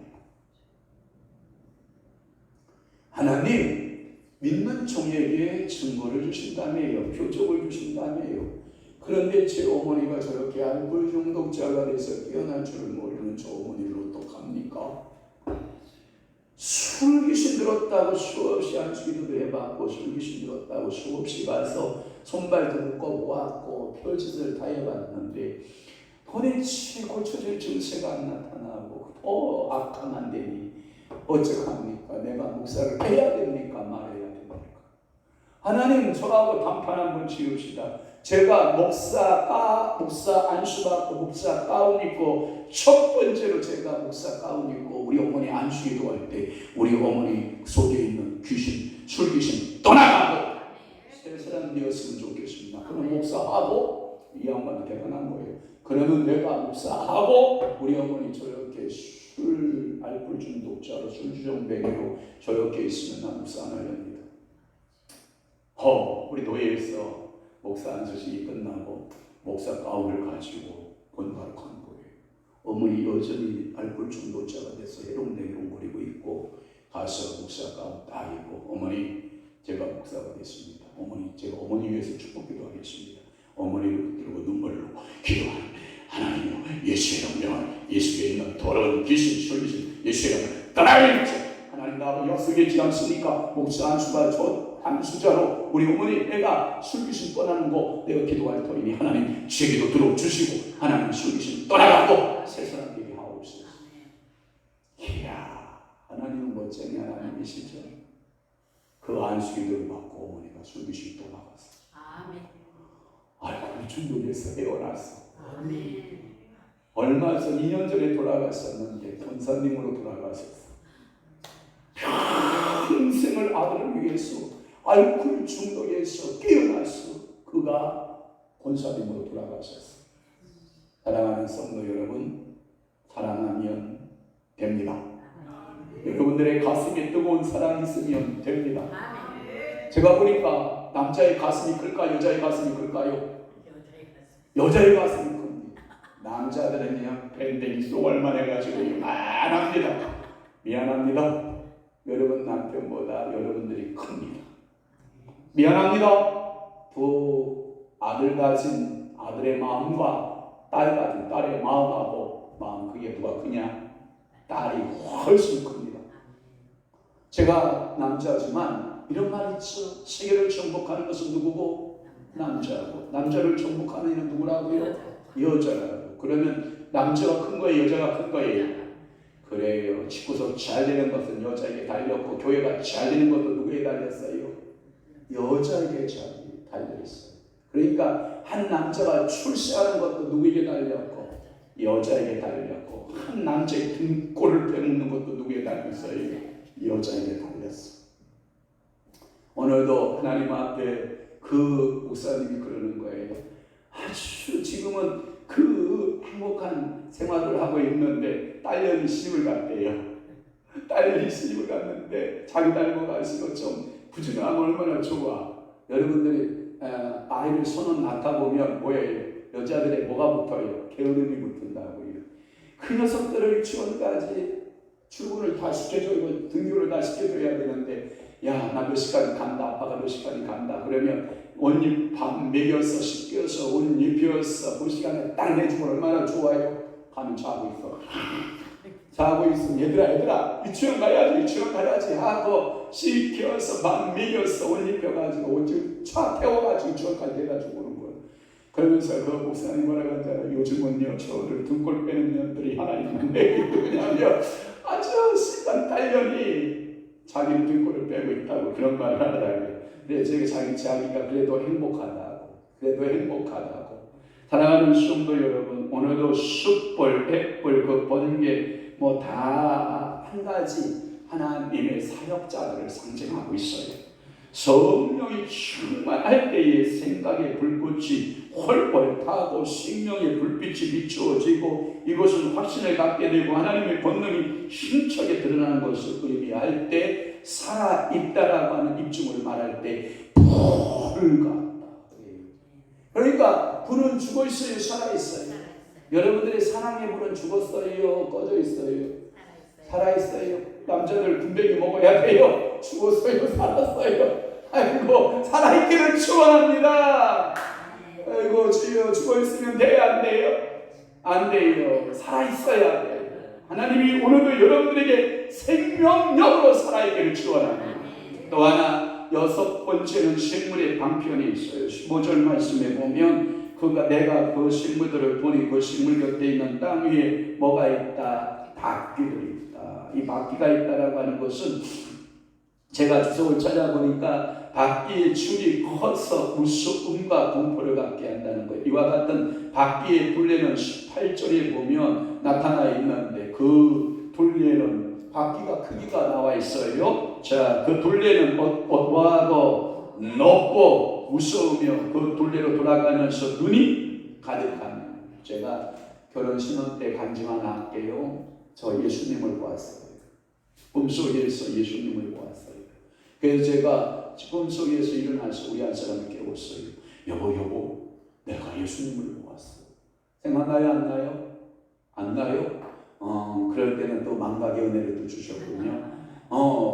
하나님 믿는 종에게 증거를 주신다며요. 표적을 주신다며요. 그런데 제 어머니가 저렇게 알코올 중독자가 돼서 깨어날 줄을 모르는 저 어머니를 어떡합니까? 술 귀신 들었다고 수없이 안수기도도 해봤고 술 귀신 들었다고 수없이 가서 손발도 묶어 모았고 별짓을 다 해봤는데 도대체 고쳐질 증세가 안 나타나고 더 악화만 되니 어떡합니까? 내가 목사를 해야 됩니까? 말해야 됩니까? 하나님 저하고 단판 한번 지읍시다. 제가 목사 안수받고 목사 가운 입고 첫 번째로 제가 목사 가운 입고 우리 어머니 안수기도 할 때 우리 어머니 속에 있는 귀신, 술 귀신 떠나가고 세 사람 되었으면 좋겠습니다. 그럼 목사하고 이 양반은 대단한 거예요. 그러면 내가 목사하고 우리 어머니 저렇게 술 알코올 중독자로 술주정뱅이로 저렇게 있으면 난 목사 안 하렵니다. 우리 노예에서 목사 안수식이 끝나고 목사 가운을 가지고 본가로 간 거예요. 어머니 여전히 알코올 중독자가 돼서 해롱대롱거리고 있고 가서 목사 가운 딱 입고 어머니 제가 목사가 됐습니다. 어머니 제가 어머니 위해서 축복 기도하겠습니다. 어머니를 붙들고 눈물로 기도하는 하나님이여 예수의 명령을 예수에 있는 더러운 귀신 술귀신 예수의 명령을 떠나야겠지. 하나님 나하고 약속했지 않습니까? 목사 안수가 한 수자로 우리 어머니 내가 술귀신 떠나는 거 내가 기도할 터이니 하나님 제게도 들어주시고 하나님 술귀신 떠나가고 새 사람 되게 하옵소서. 이야 하나님은 멋쟁이 하나님이시죠. 그 안수기도를 받고 어머니가 술귀신 떠나갔어. 알코올 중독에서 헤어났어. 얼마 전 2년 전에 돌아갔었는데 권사님으로 돌아가셨어. 평생을 아들을 위해서 알코올 중독에서 깨어났어. 그가 권사님으로 돌아가셨어. 사랑하는 성도 여러분, 사랑하면 됩니다. 여러분들의 가슴에 뜨거운 사랑이 있으면 됩니다. 제가 보니까 남자의 가슴이 클까 여자의 가슴이 클까요? 여자의 가슴이 큽니다. 남자들은 그냥 밴댕이 쏘갈만 해가지고 이만합니다. 미안합니다. 여러분 남편보다 여러분들이 큽니다. 미안합니다. 두 아들 가진 아들의 마음과 딸 가진 딸의 마음하고 마음 그게 누가 크냐? 딸이 훨씬 큽니다. 제가 남자지만 이런 말 있죠. 세계를 정복하는 것은 누구고? 남자고. 남자를 정복하는 이는 누구라고요? 여자라고. 그러면 남자가 큰 거예요? 여자가 큰 거예요? 그래요. 집구석 잘 되는 것은 여자에게 달렸고 교회가 잘 되는 것도 누구에게 달렸어요? 여자에게 잘 달렸어요. 그러니까 한 남자가 출세하는 것도 누구에게 달렸고 여자에게 달렸고 한 남자의 등골을 빼먹는 것도 누구에게 달렸어요? 여자에게 달렸어. 오늘도 하나님 앞에 그 목사님이 그러는 거예요. 아주 지금은 그 행복한 생활을 하고 있는데 딸년이 시집을 갔대요. 딸년이 시집을 갔는데 자기 딸과 가시고 좀 부지런하면 얼마나 좋아. 여러분들이 아이를 손은 낳다 보면 뭐예요? 여자들의 뭐가 붙어요? 게으름이 붙는다고요. 그 녀석들을 유치원까지 출근을 다 시켜줘야 등교를 다 시켜줘야 되는데 야, 나 몇 시까지 간다. 아빠가 몇 시까지 간다. 그러면 옷 밥 먹여서 씻겨서 옷 입혀서 그 시간에 딱 내주면 얼마나 좋아요. 가면 자고 있어. 자고 있으면 얘들아 유치원 가야지 하고 씻겨서 밥 먹여서 옷 입혀가지고 옷 차 태워가지고 유치원까지 데려다주고 오는 거야. 그러면서 그 목사님 뭐라고 하잖아요. 요즘은요 저를 등골 빼는 년들이 하나 있는데 누구냐면 아주 시간 딸년이 자기 등골을 빼고 있다고 그런 말을 하더라고요. 근데 자기가 그래도 행복하다고. 사랑하는 성도 여러분, 오늘도 숯불, 백불, 그 번개 뭐 다 한 가지 하나님의 사역자들을 상징하고 있어요. 성령이 충만할 때의 생각의 불꽃이 헐헐 타고 생명의 불빛이 비추어지고 이것은 확신을 갖게 되고 하나님의 권능이 힘차게 드러나는 것을 의미할 때 살아있다라고 하는 입증을 말할 때 불 같다. 그러니까 불은 죽어있어요? 살아있어요? 여러분들의 사랑의 불은 죽었어요? 꺼져있어요? 살아있어요? 남자들 군뱅이 먹어야 돼요? 죽었어요? 살았어요? 아이고 살아있기를 축원합니다. 아이고 주여 죽어있으면 돼요? 안 돼요? 안 돼요. 살아있어야 돼요. 하나님이 오늘도 여러분들에게 생명력으로 살아있기를 축원합니다. 또 하나 6번째는 식물의 방편이 있어요. 15절 말씀에 보면 내가 그 식물들을 보니 그 식물 곁에 있는 땅 위에 뭐가 있다? 박귀들이 있다. 이 박귀가 있다라고 하는 것은 제가 주석을 찾아보니까 박귀의 줄이 커서 무서움과 공포를 갖게 한다는 거예요. 이와 같은 박귀의 둘레는 18절에 보면 나타나 있는데 그 둘레는 박귀가 크기가 나와 있어요. 자, 그 둘레는 어떠하고 높고 무서우며 그 둘레로 돌아가면서 눈이 가득하며, 제가 결혼 신혼 때 간증 하나 할게요. 저 예수님을 보았어요. 꿈속에서 예수님을 보았어요. 그래서 제가 꿈속에서 일어나서 우리 한 사람을 깨웠어요. 여보, 내가 예수님을 보았어. 생각나요? 안 나요? 안 나요? 그럴 때는 또 망각의 은혜를 또 주셨군요.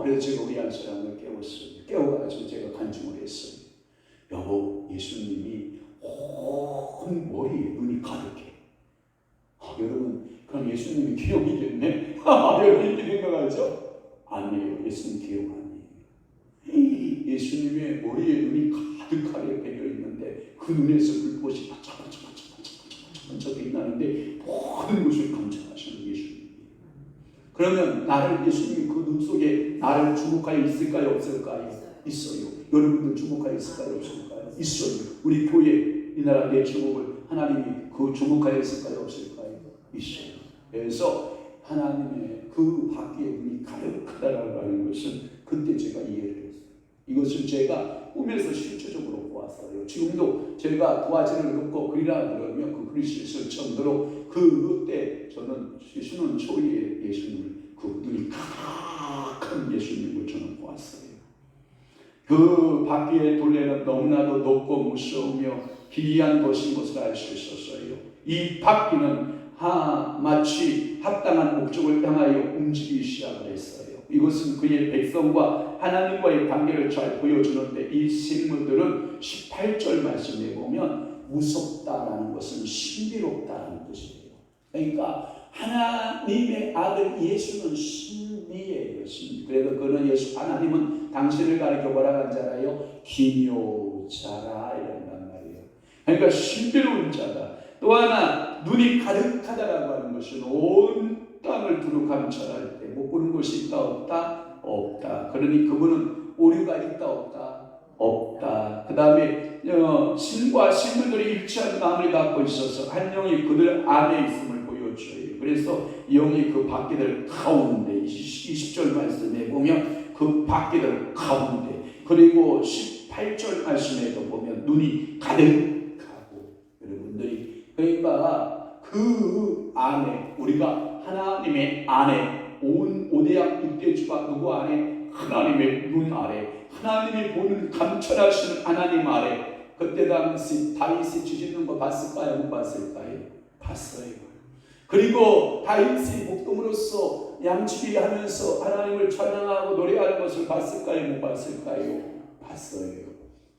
그래서 제가 우리 한 사람을 깨웠어요. 깨워가지고 제가 간증을 했어요. 여보, 예수님이 온 머리에 눈이 가득해. 여러분, 그럼 예수님이 기억이겠네? 여러분 이렇게 생각하죠? 아니에요. 예수님 기억 아니에요. 예수님의 머리에 눈이 가득하게 배겨 있는데 그 눈에서 불꽃이 반짝반짝 빛나는데 모든 것을 감찰하시는 예수님. 그러면 나를, 예수님이 그 눈 속에 나를 주목하여 있을까요? 없을까요? 있어요. 여러분들 주목하여 있을까요? 없을까요? 있어요. 우리 교회, 이 나라 내 제국을 하나님이 그 주목하여 있을까요? 없을까요? 있어요. 그래서 하나님의 그 밖에 눈이 가득하다라고 하는 것은 그때 제가 이해를 했어요. 이것을 제가 꿈에서 실제적으로 보았어요. 지금도 제가 도화지를 긋고 그리라 그러면 그 그릴 수 있을 정도로 그때 저는 신혼 초기에 예수님을, 그 눈이 가득한 예수님을 저는 보았어요. 그 밖에 둘레는 너무나도 높고 무서우며 기이한 곳인 것을 알 수 있었어요. 이 바퀴는 마치 합당한 목적을 향하여 움직이기 시작을 했어요. 이것은 그의 백성과 하나님과의 관계를 잘 보여주는데, 이 식물들은 18절 말씀에 보면 무섭다라는 것은 신비롭다라는 뜻이에요. 그러니까 하나님의 아들 예수는 신비예요. 신비. 그래도 그는 예수, 하나님은 당신을 가리켜 뭐라고 하잖아요? 기묘자라 이런단 말이에요. 그러니까 신비로운 자다. 또 하나, 눈이 가득하다라고 하는 것은 온 땅을 두루 감찰할 때 못 보는 것이 있다 없다? 없다. 그러니 그분은 오류가 있다 없다? 없다. 그 다음에 신과 식물들이 일치한 마음을 갖고 있어서 한 영이 그들 안에 있음을 보여줘요. 그래서 영이 그 바퀴들 가운데, 20절 말씀에 보면 그 바퀴들 가운데, 그리고 18절 말씀에도 보면 눈이 가득하고, 여러분들이, 그러니까 그 안에, 우리가 하나님의 안에, 온 오대양 육대주가 누구 안에? 하나님의 눈 아래, 하나님이 보는 감찰하시는 하나님 아래. 그때 당시 다윗이 쥐짓는 거 봤을까요? 못 봤을까요? 봤어요. 그리고 다윗이 목동으로서 양치기 하면서 하나님을 찬양하고 노래하는 것을 봤을까요? 못 봤을까요? 봤어요.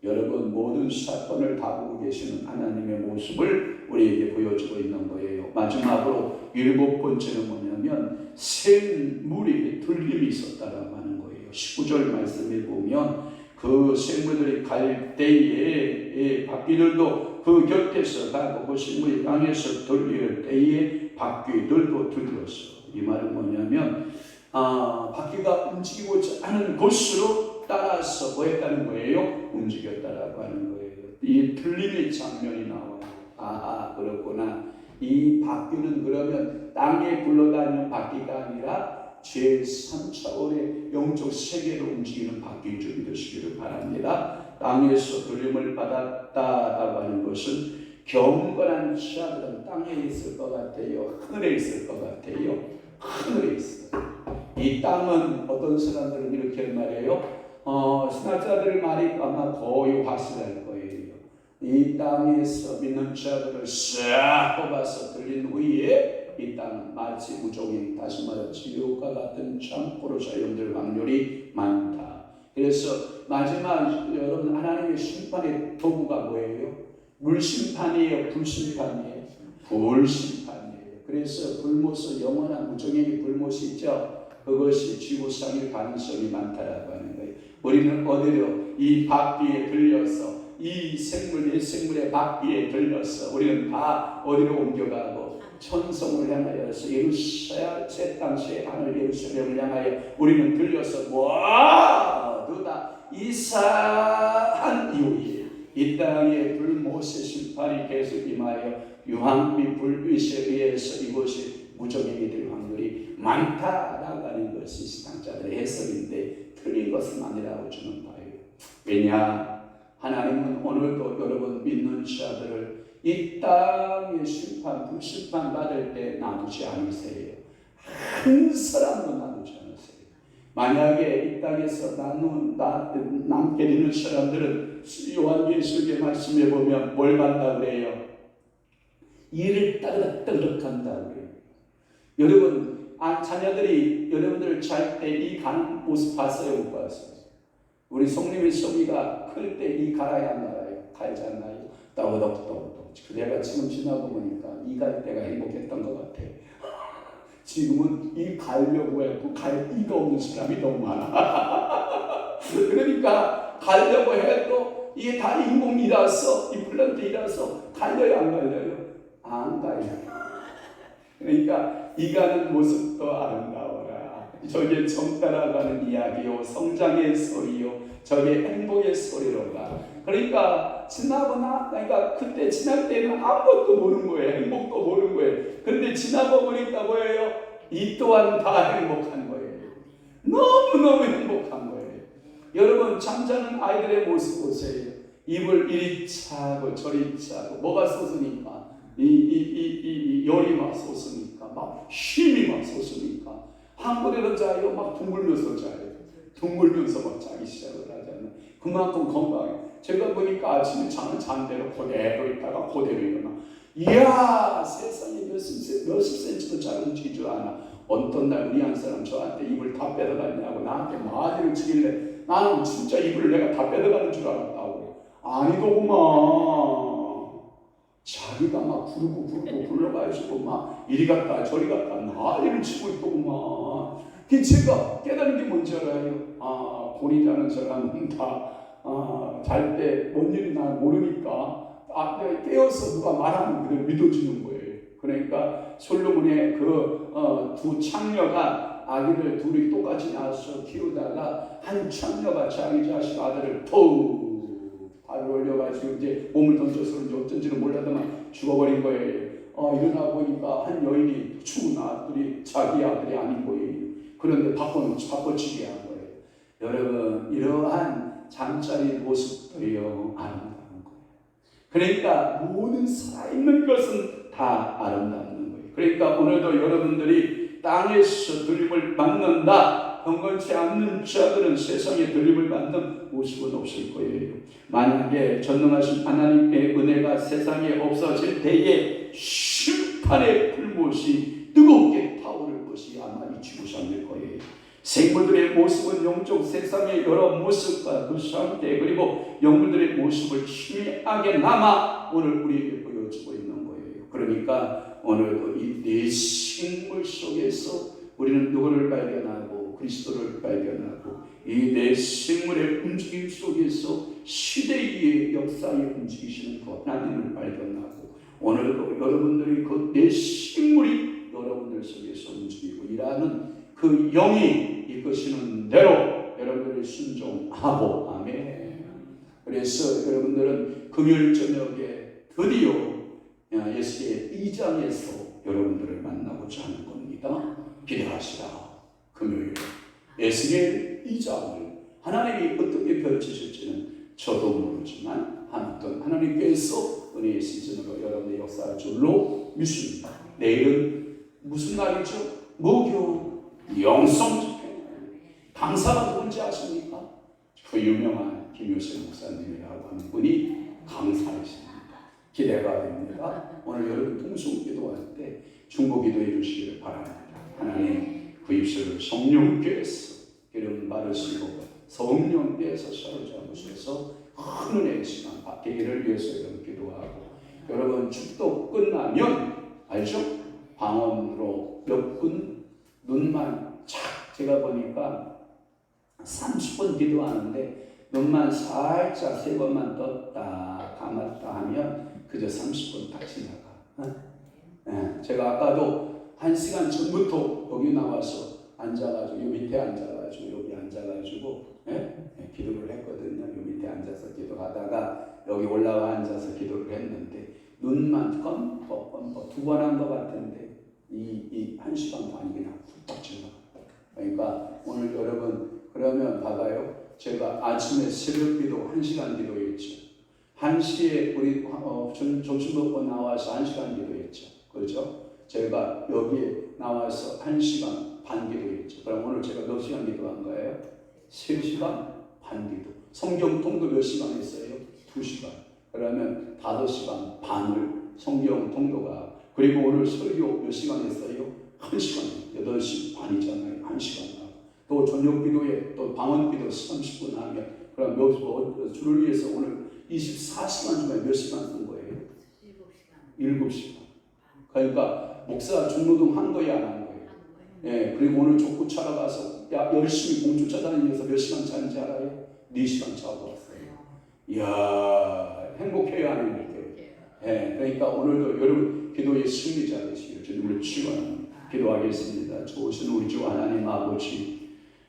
여러분, 모든 사건을 다 보고 계시는 하나님의 모습을 우리에게 보여주고 있는 거예요. 마지막으로 7번째는 뭐냐면 생물이 들림이 있었다라고 하는 거예요. 19절 말씀에 보면 그 생물들이 갈 때에 바퀴들도 그 곁에서 가고 그 생물이 땅에서 들릴 때에 바퀴들도 들렸어. 이 말은 뭐냐면 바퀴가 움직이고자 하는 곳으로 따라서 뭐 했다는 거예요? 움직였다라고 하는 거예요. 이 들림의 장면이 나와요. 그렇구나. 이 바퀴는 그러면 땅에 굴러다니는 바퀴가 아니라 제3차원의 영적 세계로 움직이는 바퀴인 줄 믿으시기를 바랍니다. 땅에서 들림을 받았다라고 하는 것은 경건한 자들은 땅에 있을 것 같아요? 하늘에 있을 것 같아요? 하늘에 있어요. 이 땅은 어떤 사람들은 이렇게 말해요. 신학자들 말이 아마 거의 확실할 거예요. 이 땅에서 믿는 자들을 싹 뽑아서 들린 후에 이 땅은 마치 무종행, 다시 말해 지옥과 같은 창고로 사용될 확률이 많다. 그래서 마지막 여러분, 하나님의 심판의 도구가 뭐예요? 물심판이에요? 불심판이에요? 불심판이에요. 그래서 불못은 영원한 무종행의 불못이 있죠. 그것이 지구상일 가능성이 많다라고 하는 거예요. 우리는 어디로? 이 바퀴에 들려서, 이 생물, 이 생물의 바퀴에 들려서 우리는 다 어디로 옮겨가고 천성을 향하여서 예루살렘, 새 땅새 하늘 예루살렘을 향하여 우리는 들려서 모두 다 이사한 이후에 이 땅에 불못의 심판이 계속 임하여 유황비 불빛에 의해서 이곳이 무정행이 될 확률이 많다라고 하는 것이 신앙자들의 해석인데 틀린 것은 아니라고 저는 봐요. 왜냐? 하나님은 오늘도 여러분 믿는 자들을 이 땅의 그 심판 받을 때 놔두지 않으세요. 한 사람도 놔두지 않으세요. 만약에 이 땅에서 남게 되는 사람들은 요한계시록의 말씀에 보면 뭘 간다 그래요? 이를 따르륵 한다 그래요. 여러분, 자녀들이 여러분들 잘 때 이 가는 모습 봤어요? 못 봤어요? 우리 송림의 소미가 클 때 이 갈아야 안 갈아요? 갈지 않나요? 떠우덕떠우덕. 내가 지금 지나보니까 이 갈 때가 행복했던 것 같아. 지금은 이 가려고 해도 갈 이가 없는 사람이 너무 많아. 그러니까 가려고 해도 이게 다 인공이라서, 임플란트이라서 갈려요, 안 갈려요? 안 갈려요. 그러니까 이 가는 모습도 아름다워라. 저게 정 따라가는 이야기요, 성장의 소리요, 저게 행복의 소리로다. 그러니까 그러니까 그때 지날 때는 아무것도 모르는 거예요. 행복도 모르는 거예요. 그런데 지나고 보니까 뭐예요? 이 또한 다 행복한 거예요. 너무너무 행복한 거예요. 여러분, 잠자는 아이들의 모습 보세요. 입을 이리 차고 저리 차고, 뭐가 솟으니까 이 열이 막 솟으니까, 막 힘이 막 솟으니까 한 군데로 자요, 막 둥글면서 자요. 둥글면서 막 자기 시작을 하잖아요. 그만큼 건강해. 제가 보니까 아침에 자는 잠대로 그대로 있다가 그대로 일어나. 이야, 세상에 몇십 센치도 잘 움직이지 않아. 어떤 날 우리 한 사람 저한테 입을 다 뺏어갔냐고 나한테 많이를 치길래 나는 진짜 입을 내가 다 뺏어가는 줄 알았다고. 아니더구만. 자기가 막 부르고 불러가지고 막 이리 갔다 저리 갔다 난리를 치고 있더구만. 제가 깨달은 게 뭔지 알아요? 본이 자는 사람은 다 잘 때 뭔 일이 나 모르니까 깨어서 누가 말하면 그걸 믿어주는 거예요. 그러니까 솔로몬의 두 창녀가 아기를 둘이 똑같이 낳아서 키우다가 한 창녀가 자기 자식 아들을 발을 올려가지고 이제 몸을 던져서 이제 어쩐지는 몰라도만 죽어버린 거예요. 일어나 보니까 한 여인이 죽은 아들이 자기 아들이 아닌 거예요. 그런데 바꿔치기 한 거예요. 여러분, 이러한 잠자리 모습도요 아름다운 거예요. 그러니까 모든 살아있는 것은 다 아름다운 거예요. 그러니까 오늘도 여러분들이 땅에서 들림을 받는다, 경건치 않는 자들은 세상에 들림을 받는 모습은 없을 거예요. 만약에 전능하신 하나님의 은혜가 세상에 없어질 때에 심판의 불못이 뜨겁게 타오를 것이 아마 이 지구상일 거예요. 생물들의 모습은 영적 세상의 여러 모습과 그 상태, 그리고 영물들의 모습을 희미하게 남아 오늘 우리에게 보여주고 있는 거예요. 그러니까 오늘도 이 네 생물 속에서 우리는 누구를 발견하고 그리스도를 발견하고 이 네 생물의 움직임 속에서 시대의 역사에 움직이시는 그 하나님을 발견하고 오늘도 여러분들이 그 네 생물이 여러분들 속에서 움직이고 일하는 그 영이 이끄시는 대로 여러분들이 순종하고, 아멘. 그래서 여러분들은 금요일 저녁에 드디어 예수의 2장에서 여러분들을 만나고자 하는 겁니다. 기대하시라. 금요일에 예수의 2장을 하나님이 어떻게 펼치실지는 저도 모르지만 아무튼 하나님께서 은혜의 시즌으로 여러분의 역사할 줄로 믿습니다. 내일은 무슨 날이죠? 무교 영성 집회. 강사가 누군지 아십니까? 그 유명한 김효세 목사님이라고 하는 분이 강사이십니다. 기대가 됩니다. 오늘 여러분 통성기도할 때 중보기도해 주시기를 바랍니다. 하나님, 그 입술을 성령께서 기름 바르시고 성령께서 사로잡으셔서 큰 은혜의 시간 되기를 위해서 여러분 기도하고, 여러분 축도 끝나면 알죠? 방언으로 몇 분 눈만 착, 제가 보니까 30분 기도하는데 눈만 살짝 3번만 떴다 감았다 하면 그저 30분 딱 지나가. 제가 아까도 1시간 전부터 여기 나와서 앉아가지고 요 밑에 앉아가지고 여기 앉아가지고 기도를 했거든요. 요 밑에 앉아서 기도하다가 여기 올라와 앉아서 기도를 했는데 눈만 껌뻑 2번 한 것 같은데 이 1시간 반이 그냥 훅딱 지나가. 그러니까 오늘 여러분 그러면 봐봐요. 제가 아침에 새벽 기도 1시간 기도했죠. 1시에 우리 점심 먹고 나와서 1시간 기도했죠. 그렇죠? 제가 여기에 나와서 1시간 반 기도했죠. 그럼 오늘 제가 몇 시간 기도한 거예요? 3시간 반 기도. 성경 통도 몇 시간 했어요? 2시간. 그러면 5시간 반을 성경 통도가. 그리고 오늘 설교 몇 시간 했어요? 1시간. 8시 반이잖아요. 1시간. 또 저녁 기도에 또 방언 기도 30분 하면 그럼 주를 위해서 오늘 24시간 중에 몇 시간 쓴 거예요? 7시간. 그러니까 목사 중노동 한 거야, 안 한 거예요? 예, 그리고 오늘 족구 차러 가서 열심히 공주 찾아다니면서 몇 시간 자는지 알아요? 4시간 자고 왔어요. 이야, 행복해요, 안 행복해요? 예, 그러니까 오늘도 여러분 기도의 승리자 되시길 주님을 축원합니다. 기도하겠습니다. 좋으신 우리 주 하나님 아버지,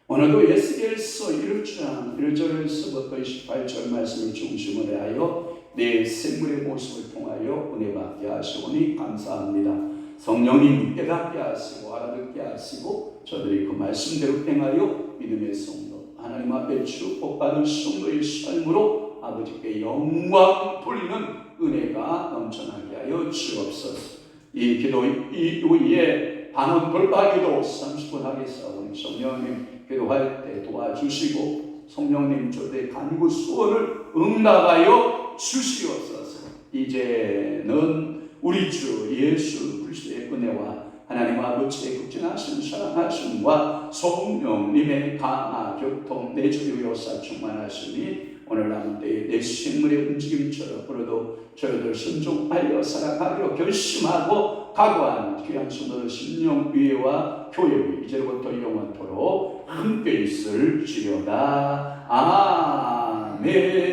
오늘도 에스겔서 1장 1절에서부터 28절 말씀을 중심으로 하여 내 생물의 모습을 통하여 은혜 받게 하시오니 감사합니다. 성령님 깨닫게 하시고 알아듣게 하시고 저들이 그 말씀대로 행하여 믿음의 성도 하나님 앞에 축복받은 성도의 삶으로 아버지께 영광 돌리는 은혜가 넘쳐나게 하여 주옵소서. 이 기도 이후에 반원 돌파기도 30분 하겠사오니 성령님 기도할 때 도와주시고 성령님 저들의 간구 소원을 응답하여 주시옵소서. 이제는 우리 주 예수 그리스도의 은혜와 하나님 아버지의 극진하신 사랑하심과 성령님의 강화 교통 내주요 역사 충만하시니 오늘 남은 때에 내 생물의 움직임처럼 그래도 저희들 순종하여 살아가기로 결심하고 각오한 귀한 성도들 심령 위에와 교회 이제부터 영원토록 함께 있을지어다. 아멘.